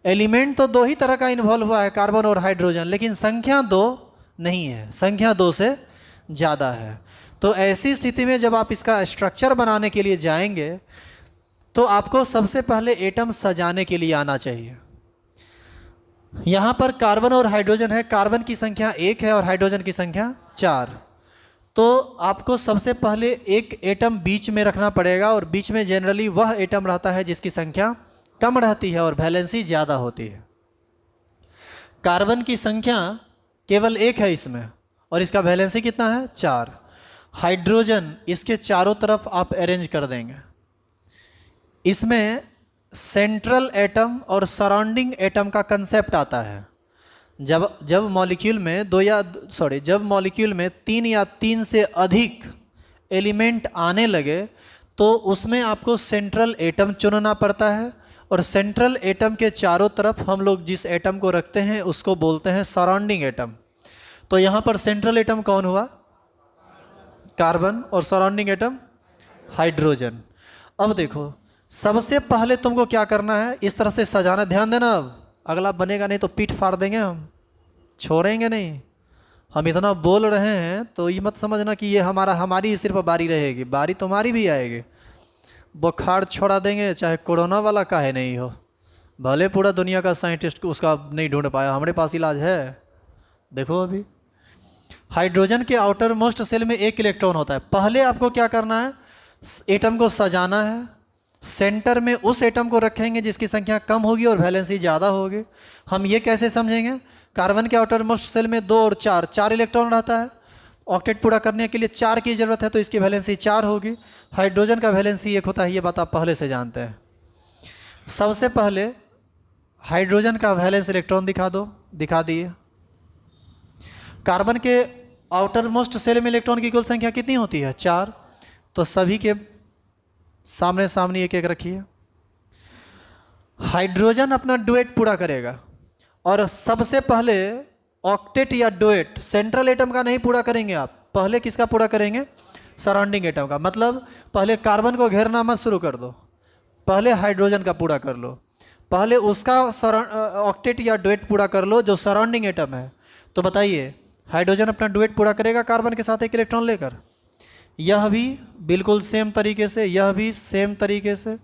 एलिमेंट तो 2 ही तरह का इन्वॉल्व हुआ है, कार्बन और हाइड्रोजन, लेकिन संख्या 2 नहीं है, संख्या 2 से ज़्यादा है। तो ऐसी स्थिति में जब आप इसका स्ट्रक्चर बनाने के लिए जाएंगे तो आपको सबसे पहले एटम सजाने के लिए आना चाहिए। यहाँ पर कार्बन और हाइड्रोजन है, कार्बन की संख्या 1 है और हाइड्रोजन की संख्या 4। तो आपको सबसे पहले एक एटम बीच में रखना पड़ेगा, और बीच में जनरली वह एटम रहता है जिसकी संख्या कम रहती है और वैलेंसी ज़्यादा होती है। कार्बन की संख्या केवल 1 है इसमें, और इसका वैलेंसी कितना है? 4। हाइड्रोजन इसके चारों तरफ आप अरेंज कर देंगे। इसमें सेंट्रल एटम और सराउंडिंग एटम का कंसेप्ट आता है। जब मॉलिक्यूल में जब मॉलिक्यूल में 3 या 3 से अधिक एलिमेंट आने लगे तो उसमें आपको सेंट्रल एटम चुनना पड़ता है, और सेंट्रल एटम के चारों तरफ हम लोग जिस एटम को रखते हैं उसको बोलते हैं सराउंडिंग एटम। तो यहाँ पर सेंट्रल एटम कौन हुआ? कार्बन, और सराउंडिंग एटम हाइड्रोजन। अब देखो, सबसे पहले तुमको क्या करना है, इस तरह से सजाना। ध्यान देना, अब अगला बनेगा नहीं तो पीठ फाड़ देंगे, हम छोड़ेंगे नहीं। हम इतना बोल रहे हैं तो ये मत समझना कि ये हमारी ही सिर्फ बारी रहेगी, बारी तुम्हारी भी आएगी। बुखार छोड़ा देंगे, चाहे कोरोना वाला काहे नहीं हो। भले पूरा दुनिया का साइंटिस्ट उसका नहीं ढूंढ पाया, हमारे पास इलाज है। देखो अभी हाइड्रोजन के आउटर मोस्ट सेल में 1 इलेक्ट्रॉन होता है। पहले आपको क्या करना है, एटम को सजाना है। सेंटर में उस एटम को रखेंगे जिसकी संख्या कम होगी और वैलेंसी ज़्यादा होगी। हम ये कैसे समझेंगे? कार्बन के आउटर मोस्ट सेल में 2 और 4 इलेक्ट्रॉन रहता है। ऑक्टेट पूरा करने के लिए 4 की ज़रूरत है, तो इसकी वैलेंसी 4 होगी। हाइड्रोजन का वैलेंसी 1 होता है, ये बात आप पहले से जानते हैं। सबसे पहले हाइड्रोजन का वैलेंस इलेक्ट्रॉन दिखा दिए। कार्बन के आउटर मोस्ट सेल में इलेक्ट्रॉन की कुल संख्या कितनी होती है? 4। तो सभी के सामने सामने एक एक रखिए। हाइड्रोजन अपना डुएट पूरा करेगा, और सबसे पहले ऑक्टेट या डुएट सेंट्रल एटम का नहीं पूरा करेंगे आप, पहले किसका पूरा करेंगे? सराउंडिंग एटम का। मतलब पहले कार्बन को घेरना मत शुरू कर दो, पहले हाइड्रोजन का पूरा कर लो, पहले उसका ऑक्टेट या डुएट पूरा कर लो जो सराउंडिंग एटम है। तो बताइए, हाइड्रोजन अपना डुएट पूरा करेगा कार्बन के साथ 1 इलेक्ट्रॉन लेकर। यह भी बिल्कुल सेम तरीके से, यह भी सेम तरीके से,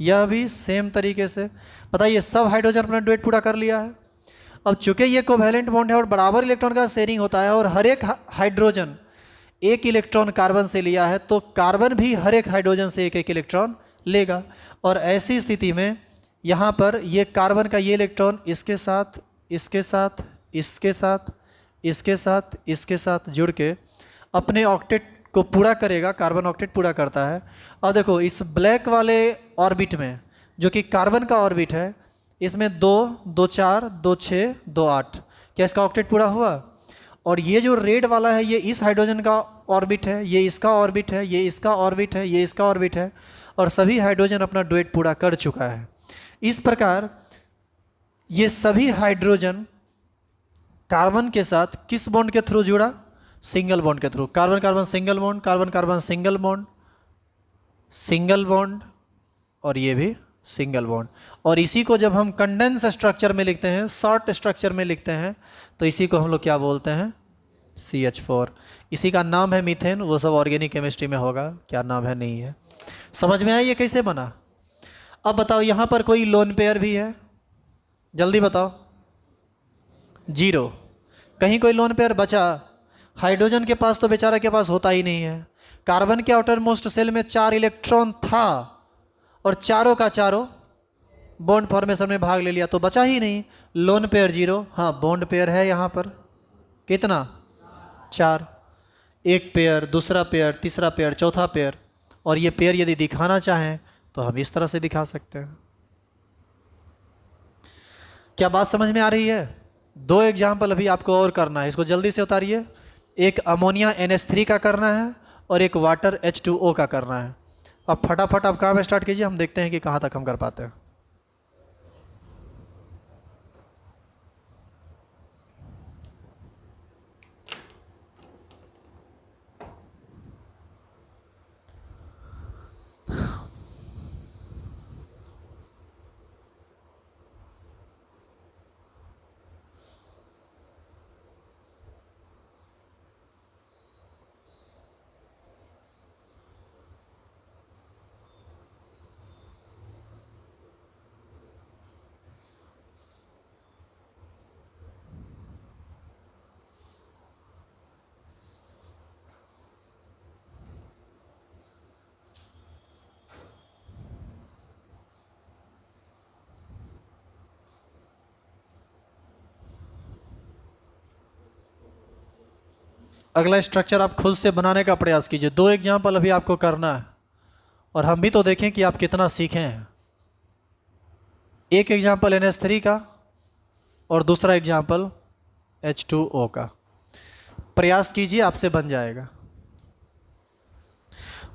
यह भी सेम तरीके से। बताइए, सब हाइड्रोजन अपना डुएट पूरा कर लिया है। अब चूंकि ये कोवैलेंट बॉन्ड है और बराबर इलेक्ट्रॉन का शेयरिंग होता है, और हर एक हाइड्रोजन 1 इलेक्ट्रॉन कार्बन से लिया है, तो कार्बन भी हर एक हाइड्रोजन से 1 इलेक्ट्रॉन लेगा। और ऐसी स्थिति में यहाँ पर ये कार्बन का ये इलेक्ट्रॉन इसके साथ, इसके साथ, इसके साथ, इसके साथ, इसके साथ जुड़ के अपने ऑक्टेट को पूरा करेगा। कार्बन ऑक्टेट पूरा करता है। और देखो, इस ब्लैक वाले ऑर्बिट में जो कि कार्बन का ऑर्बिट है, इसमें 2, 2, 4, 2, 6, 2, 8, क्या इसका ऑक्टेट पूरा हुआ? और ये जो रेड वाला है, ये इस हाइड्रोजन का ऑर्बिट है, ये इसका ऑर्बिट है, ये इसका ऑर्बिट है, ये इसका ऑर्बिट है, और सभी हाइड्रोजन अपना डुएट पूरा कर चुका है। इस प्रकार ये सभी हाइड्रोजन कार्बन के साथ किस बॉन्ड के थ्रू जुड़ा? सिंगल बॉन्ड के through. Carbon carbon single bond, carbon carbon single bond, single bond, और ये भी सिंगल बॉन्ड। और इसी को जब हम कंडेंस स्ट्रक्चर में लिखते हैं, शॉर्ट स्ट्रक्चर में लिखते हैं, तो इसी को हम लोग क्या बोलते हैं? CH4। इसी का नाम है मीथेन। वो सब ऑर्गेनिक केमिस्ट्री में होगा, क्या नाम है नहीं है। समझ में आया ये कैसे बना? अब बताओ यहाँ पर कोई लोन पेयर भी है? जल्दी बताओ। जीरो। कहीं कोई लोन पेयर बचा? हाइड्रोजन के पास तो बेचारा के पास होता ही नहीं है। कार्बन के आउटर मोस्ट सेल में 4 इलेक्ट्रॉन था और चारों का चारों बॉन्ड फॉर्मेशन में भाग ले लिया, तो बचा ही नहीं। Lone pair zero. हाँ, बॉन्ड पेयर है यहाँ पर कितना? 4। एक पेयर, दूसरा पेयर, तीसरा पेयर, चौथा पेयर। और ये पेयर यदि दिखाना चाहें तो हम इस तरह से दिखा सकते हैं। क्या बात समझ में आ रही है? 2 एग्जाम्पल अभी आपको और करना है, इसको जल्दी से उतारिए। एक अमोनिया NH3 का करना है और एक वाटर H2O का करना है। अब फटाफट आप काम स्टार्ट कीजिए, हम देखते हैं कि कहाँ तक हम कर पाते हैं। अगला स्ट्रक्चर आप खुद से बनाने का प्रयास कीजिए। 2 एग्जाम्पल अभी आपको करना है और हम भी तो देखें कि आप कितना सीखे हैं। एक एग्जाम्पल NH3 का और दूसरा एग्जाम्पल H2O का। प्रयास कीजिए, आपसे बन जाएगा।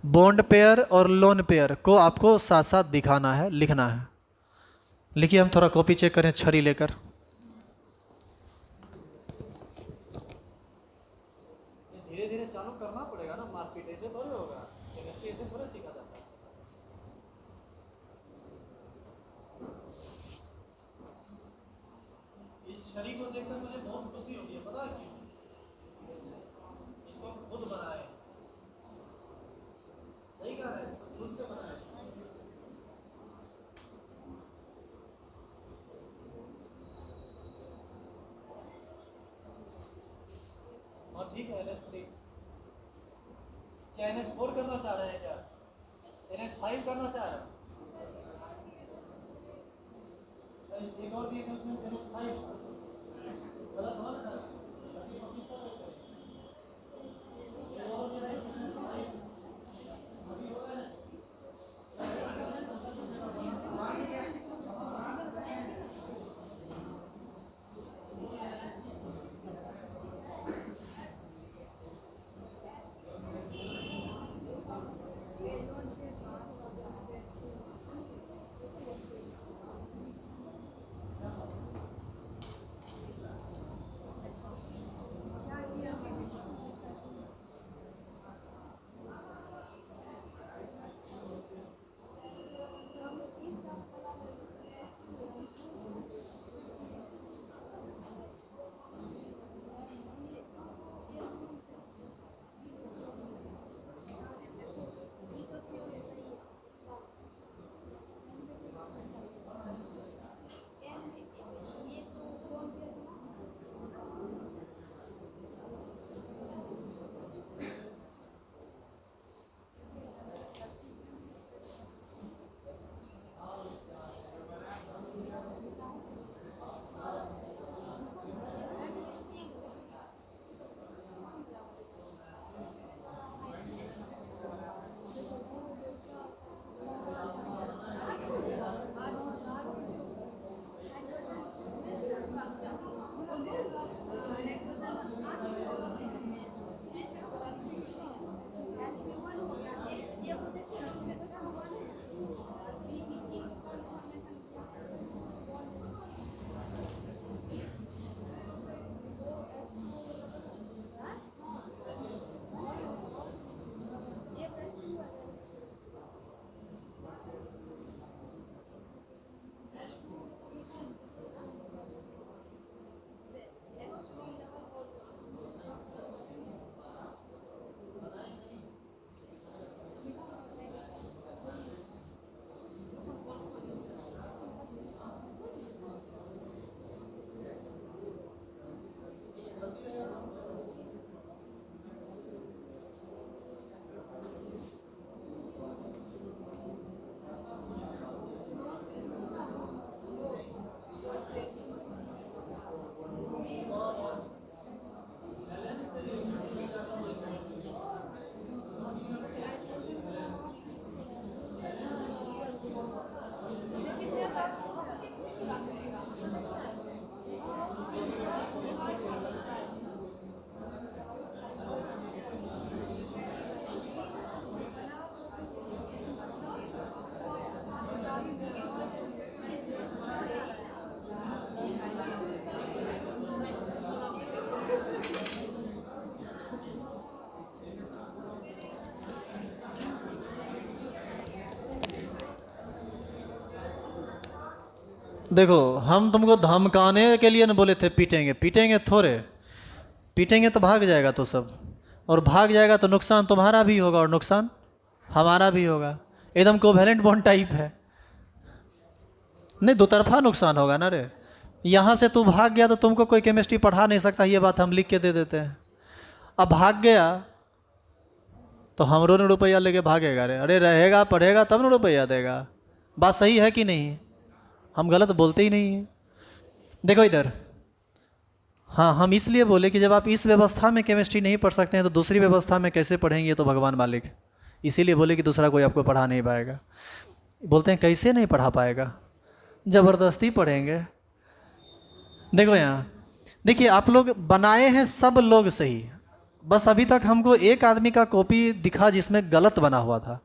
बॉन्ड पेयर और लोन पेयर को आपको साथ साथ दिखाना है, लिखना है। लिखिए, हम थोड़ा कॉपी चेक करें छड़ी लेकर। धीरे धीरे चालू करना पड़ेगा ना, मारपीट ऐसे थोड़ी होगा। केमिस्ट्री ऐसे थोड़ी सीखा जाता है। इस छड़ी को देखकर मुझे बहुत खुशी होती है, पता है क्यों? इसको हम खुद बनाए। सही कह रहे हैं, खुद से बनाए। और ठीक है, NH3 क्या NH4 करना चाह रहे हैं? क्या NH5 करना चाह रहे हैं? एक और भी है इसमें NH5 गलत हुआ ना? देखो हम तुमको धमकाने के लिए न बोले थे पीटेंगे, पीटेंगे थोड़े, पीटेंगे तो भाग जाएगा तो सब, और भाग जाएगा तो नुकसान तुम्हारा भी होगा और नुकसान हमारा भी होगा। एकदम कोवैलेंट बॉन्ड टाइप है, नहीं दो तरफा नुकसान होगा ना रे। यहाँ से तू भाग गया तो तुमको कोई केमिस्ट्री पढ़ा नहीं सकता, ये बात हम लिख के दे देते हैं। अब भाग गया तो हमरो ने रुपया लेके भागेगा रे, अरे रहेगा पढ़ेगा तब ना रुपया देगा। बात सही है कि नहीं? हम गलत बोलते ही नहीं हैं। देखो इधर, हाँ हम इसलिए बोले कि जब आप इस व्यवस्था में केमिस्ट्री नहीं पढ़ सकते हैं तो दूसरी व्यवस्था में कैसे पढ़ेंगे, तो भगवान मालिक। इसीलिए बोले कि दूसरा कोई आपको पढ़ा नहीं पाएगा। बोलते हैं कैसे नहीं पढ़ा पाएगा, ज़बरदस्ती पढ़ेंगे। देखो यहाँ देखिए, आप लोग बनाए हैं सब लोग सही, बस अभी तक हमको एक आदमी का कॉपी दिखा जिसमें गलत बना हुआ था,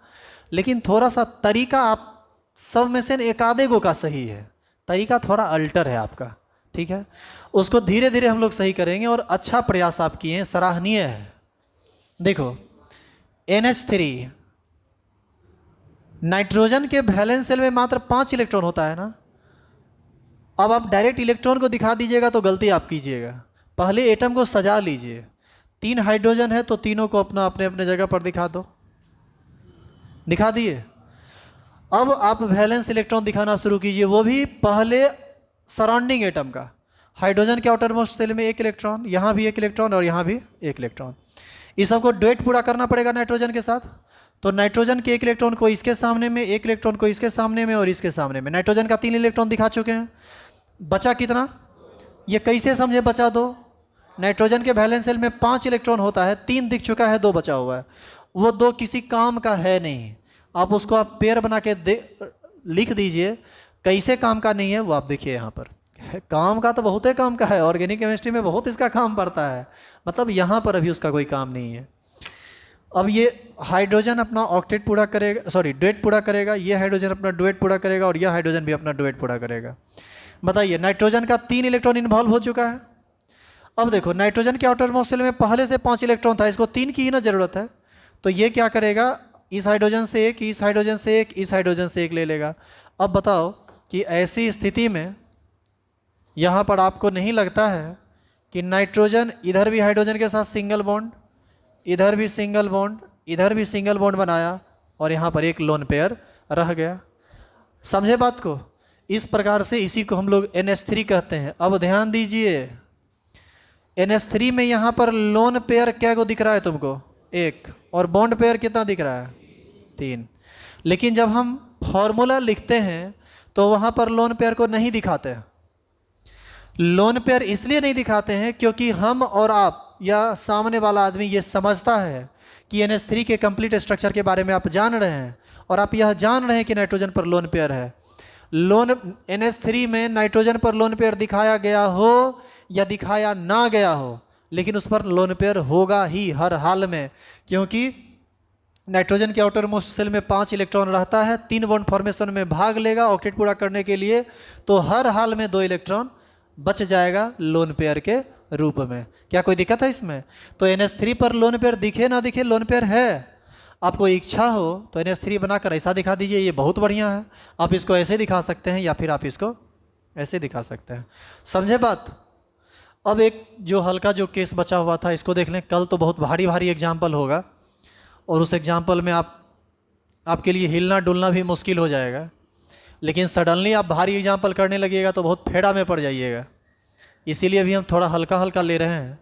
लेकिन थोड़ा सा तरीका आप सब में से एक आधे गो का सही है, तरीका थोड़ा अल्टर है आपका, ठीक है। उसको धीरे धीरे हम लोग सही करेंगे और अच्छा प्रयास आप किए हैं, सराहनीय है। देखो NH3 नाइट्रोजन के वैलेंस शेल में मात्र 5 इलेक्ट्रॉन होता है ना। अब आप डायरेक्ट इलेक्ट्रॉन को दिखा दीजिएगा तो गलती आप कीजिएगा, पहले एटम को सजा लीजिए। 3 हाइड्रोजन है तो तीनों को अपना अपने अपने जगह पर दिखा दो, दिखा दिए। अब आप वैलेंस इलेक्ट्रॉन दिखाना शुरू कीजिए, वो भी पहले सराउंडिंग एटम का। हाइड्रोजन के आउटर मोस्ट शेल में 1 इलेक्ट्रॉन, यहाँ भी 1 इलेक्ट्रॉन और यहाँ भी 1 इलेक्ट्रॉन। इस सबको डुएट पूरा करना पड़ेगा नाइट्रोजन के साथ। तो नाइट्रोजन के 1 इलेक्ट्रॉन को इसके सामने में, 1 इलेक्ट्रॉन को इसके सामने में और इसके सामने में। नाइट्रोजन का 3 इलेक्ट्रॉन दिखा चुके हैं, बचा कितना, ये कैसे समझे बचा 2। नाइट्रोजन के वैलेंस शेल में 5 इलेक्ट्रॉन होता है, 3 दिख चुका है, 2 बचा हुआ है। वो 2 किसी काम का है नहीं, आप उसको आप पेयर बना के लिख दीजिए। कैसे काम का नहीं है वो आप देखिए यहाँ पर, काम का तो बहुत ही काम का है, ऑर्गेनिक केमिस्ट्री में बहुत इसका काम पड़ता है, मतलब यहाँ पर अभी उसका कोई काम नहीं है। अब ये हाइड्रोजन अपना ऑक्टेट पूरा करेगा, सॉरी डुएट पूरा करेगा, ये हाइड्रोजन अपना डुएट पूरा करेगा और यह हाइड्रोजन भी अपना डुएट पूरा करेगा। बताइए नाइट्रोजन का 3 इलेक्ट्रॉन इन्वॉल्व हो चुका है। अब देखो नाइट्रोजन के आउटर मोस्ट शेल में पहले से 5 इलेक्ट्रॉन था, इसको 3 की ही ना जरूरत है, तो ये क्या करेगा, इस हाइड्रोजन से 1, इस हाइड्रोजन से 1, इस हाइड्रोजन से 1 ले लेगा। अब बताओ कि ऐसी स्थिति में यहाँ पर आपको नहीं लगता है कि नाइट्रोजन इधर भी हाइड्रोजन के साथ सिंगल बॉन्ड, इधर भी सिंगल बॉन्ड, इधर भी सिंगल बॉन्ड बनाया और यहाँ पर एक लोन पेयर रह गया। समझे बात को? इस प्रकार से इसी को हम लोग NH3 कहते हैं। अब ध्यान दीजिए, NH3 में यहाँ पर लोन पेयर क्या को दिख रहा है तुमको, 1, और बॉन्ड पेयर कितना दिख रहा है, 3। लेकिन जब हम फॉर्मूला लिखते हैं तो वहाँ पर लोन पेयर को नहीं दिखाते हैं। लोन पेयर इसलिए नहीं दिखाते हैं क्योंकि हम और आप या सामने वाला आदमी ये समझता है कि NH3 के कंप्लीट स्ट्रक्चर के बारे में आप जान रहे हैं और आप यह जान रहे हैं कि नाइट्रोजन पर लोन पेयर है। लोन NH3 में नाइट्रोजन पर लोन पेयर दिखाया गया हो या दिखाया ना गया हो, लेकिन उस पर लोन पेयर होगा ही हर हाल में, क्योंकि नाइट्रोजन के आउटर मोस्ट शेल में 5 इलेक्ट्रॉन रहता है, 3 बॉन्ड फॉर्मेशन में भाग लेगा ऑक्टेट पूरा करने के लिए, तो हर हाल में 2 इलेक्ट्रॉन बच जाएगा लोन पेयर के रूप में। क्या कोई दिक्कत है इसमें? तो NH3 पर लोन पेयर दिखे ना दिखे, लोन पेयर है। आपको इच्छा हो तो NH3 बनाकर ऐसा दिखा दीजिए, ये बहुत बढ़िया है। आप इसको ऐसे दिखा सकते हैं या फिर आप इसको ऐसे दिखा सकते हैं। समझे बात? अब एक जो हल्का जो केस बचा हुआ था इसको देख लें। कल तो बहुत भारी भारी एग्जाम्पल होगा और उस एग्जाम्पल में आपके लिए हिलना डुलना भी मुश्किल हो जाएगा, लेकिन सडनली आप भारी एग्जाम्पल करने लगिएगा तो बहुत फेड़ा में पड़ जाइएगा। इसीलिए भी हम थोड़ा हल्का हल्का ले रहे हैं।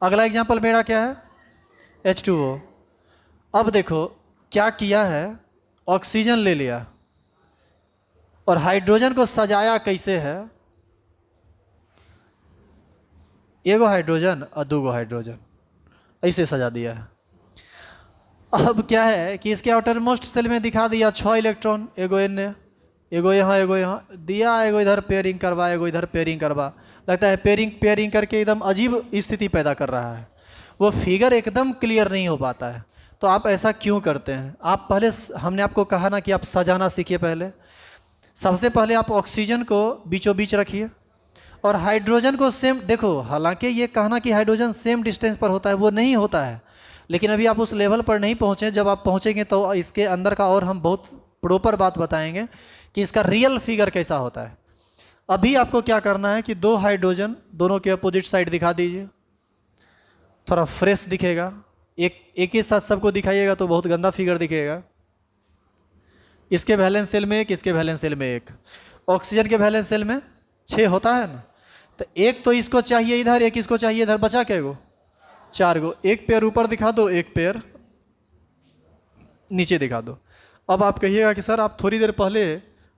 अगला एग्जाम्पल मेरा क्या है, H2O। अब देखो क्या किया है, ऑक्सीजन ले लिया और हाइड्रोजन को सजाया कैसे है, एगो हाइड्रोजन और 2 हाइड्रोजन ऐसे सजा दिया है। अब क्या है कि इसके आउटर मोस्ट शेल में दिखा दिया 6 इलेक्ट्रॉन, एगो N, एगो यहाँ दिया, एगो इधर पेयरिंग करवा, एगो इधर पेयरिंग करवा। लगता है पेयरिंग करके एकदम अजीब स्थिति पैदा कर रहा है, वो फिगर एकदम क्लियर नहीं हो पाता है। तो आप ऐसा क्यों करते हैं? आप पहले, हमने आपको कहा ना कि आप सजाना सीखिए। पहले सबसे पहले आप ऑक्सीजन को बीचों बीच रखिए और हाइड्रोजन को सेम, देखो हालांकि ये कहना कि हाइड्रोजन सेम डिस्टेंस पर होता है वो नहीं होता है, लेकिन अभी आप उस लेवल पर नहीं पहुँचे। जब आप पहुँचेंगे तो इसके अंदर का और हम बहुत प्रॉपर बात बताएंगे कि इसका रियल फिगर कैसा होता है। अभी आपको क्या करना है कि दो हाइड्रोजन दोनों के अपोजिट साइड दिखा दीजिए, थोड़ा फ्रेश दिखेगा। एक ही साथ सबको दिखाइएगा तो बहुत गंदा फिगर दिखेगा। इसके वैलेंस सेल में एक, इसके वैलेंस सेल में एक। ऑक्सीजन के वैलेंस सेल में 6 होता है ना, तो एक तो इसको चाहिए इधर, एक इसको चाहिए इधर, बचा क्या गो? 4 गो। एक पेयर ऊपर दिखा दो, एक पेयर नीचे दिखा दो। अब आप कहिएगा कि सर आप थोड़ी देर पहले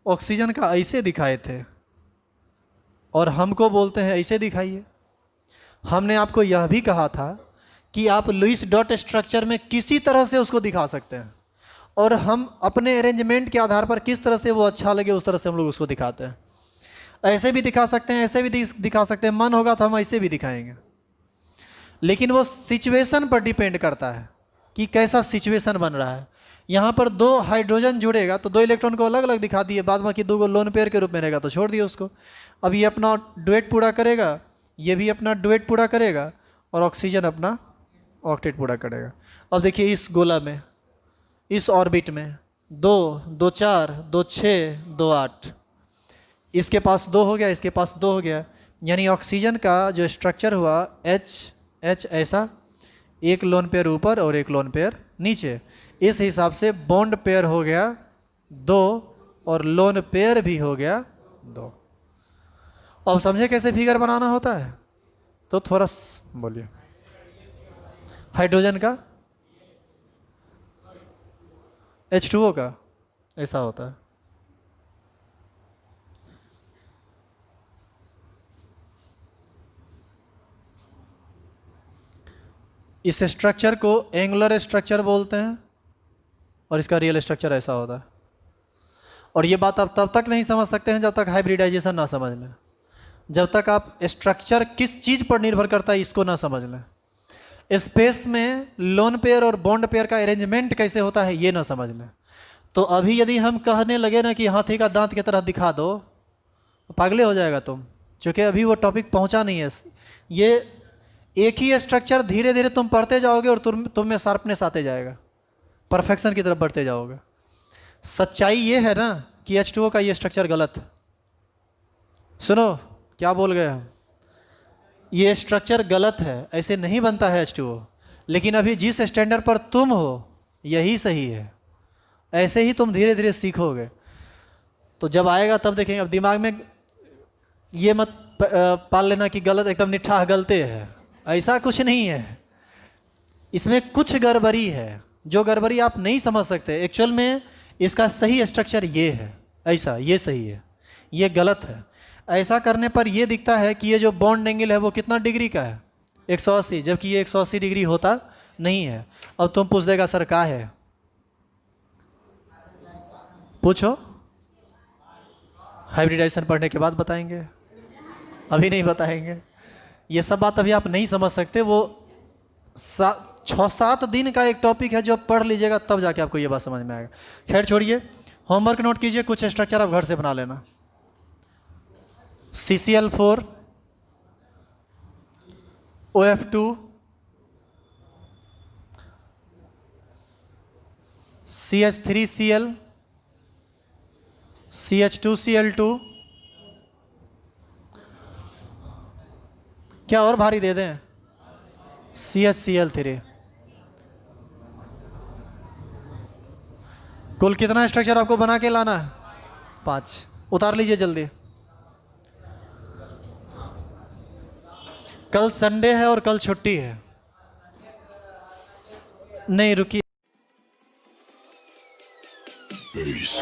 ऑक्सीजन का ऐसे दिखाए थे और हमको बोलते हैं ऐसे दिखाइए। हमने आपको यह भी कहा था कि आप लुईस डॉट स्ट्रक्चर में किसी तरह से उसको दिखा सकते हैं, और हम अपने अरेंजमेंट के आधार पर किस तरह से वो अच्छा लगे उस तरह से हम लोग उसको दिखाते हैं। ऐसे भी दिखा सकते हैं, ऐसे भी दिखा सकते हैं, मन होगा तो हम ऐसे भी दिखाएंगे। लेकिन वो सिचुएशन पर डिपेंड करता है कि कैसा सिचुएशन बन रहा है। यहाँ पर 2 हाइड्रोजन जुड़ेगा तो 2 इलेक्ट्रॉन को अलग अलग दिखा दिए, बाद बाकी 2 को लोन पेयर के रूप में रहेगा तो छोड़ दिए उसको। अब ये अपना डुएट पूरा करेगा, ये भी अपना डुएट पूरा करेगा, और ऑक्सीजन अपना ऑक्टेट पूरा करेगा। अब देखिए इस गोला में, इस ऑर्बिट में 2, 2 4, 2 6, 2 8, इसके पास 2 हो गया, इसके पास 2 हो गया। यानी ऑक्सीजन का जो स्ट्रक्चर हुआ H ऐसा, एक लोन पेयर ऊपर और एक लोन पेयर नीचे। इस हिसाब से बॉन्ड पेयर हो गया 2 और लोन पेयर भी हो गया 2। अब समझे कैसे फिगर बनाना होता है? तो थोड़ा बोलिए। हाइड्रोजन का H2O का ऐसा होता है। इस स्ट्रक्चर को एंगुलर स्ट्रक्चर बोलते हैं और इसका रियल स्ट्रक्चर ऐसा होता है। और ये बात आप तब तक नहीं समझ सकते हैं जब तक हाइब्रिडाइजेशन ना समझ लें, जब तक आप स्ट्रक्चर किस चीज़ पर निर्भर करता है इसको ना समझ लें। स्पेस में लोन पेयर और बॉन्ड पेयर का अरेंजमेंट कैसे होता है ये ना समझ लें, तो अभी यदि हम कहने लगे ना कि हाथी का दांत की तरह दिखा दो, पागले हो जाएगा तुम, क्योंकि अभी वो टॉपिक पहुंचा नहीं है। ये एक ही स्ट्रक्चर धीरे धीरे तुम पढ़ते जाओगे और तुम में शार्पनेस आते जाएगा, परफेक्शन की तरफ बढ़ते जाओगे। सच्चाई ये है ना कि H2O का ये स्ट्रक्चर गलत है। सुनो क्या बोल गए हम, ये स्ट्रक्चर गलत है, ऐसे नहीं बनता है H2O। लेकिन अभी जिस स्टैंडर्ड पर तुम हो यही सही है, ऐसे ही तुम धीरे धीरे सीखोगे। तो जब आएगा तब देखेंगे। अब दिमाग में ये मत पाल लेना कि गलत एकदम निठाह गलते है, ऐसा कुछ नहीं है। इसमें कुछ गड़बड़ी है, जो गड़बड़ी आप नहीं समझ सकते। एक्चुअल में इसका सही स्ट्रक्चर ये है, ऐसा, ये सही है, ये गलत है। ऐसा करने पर ये दिखता है कि ये जो बॉन्ड एंगल है वो कितना डिग्री का है, 180, जबकि ये 180 डिग्री होता नहीं है। अब तुम पूछ देगा सर क्या है, पूछो, हाइब्रिडाइजेशन पढ़ने के बाद बताएंगे, अभी नहीं बताएंगे। ये सब बात अभी आप नहीं समझ सकते। वो 6-7 दिन का एक टॉपिक है जो आप पढ़ लीजिएगा तब जाके आपको ये बात समझ में आएगा। खैर छोड़िए, होमवर्क नोट कीजिए, कुछ स्ट्रक्चर आप घर से बना लेना। CCl4 OF2 CH3Cl CH2Cl2, क्या और भारी दे दें, CHCl3। कुल कितना स्ट्रक्चर आपको बना के लाना है? 5। उतार लीजिए जल्दी। कल संडे है और कल छुट्टी है। नहीं रुकिए, Peace.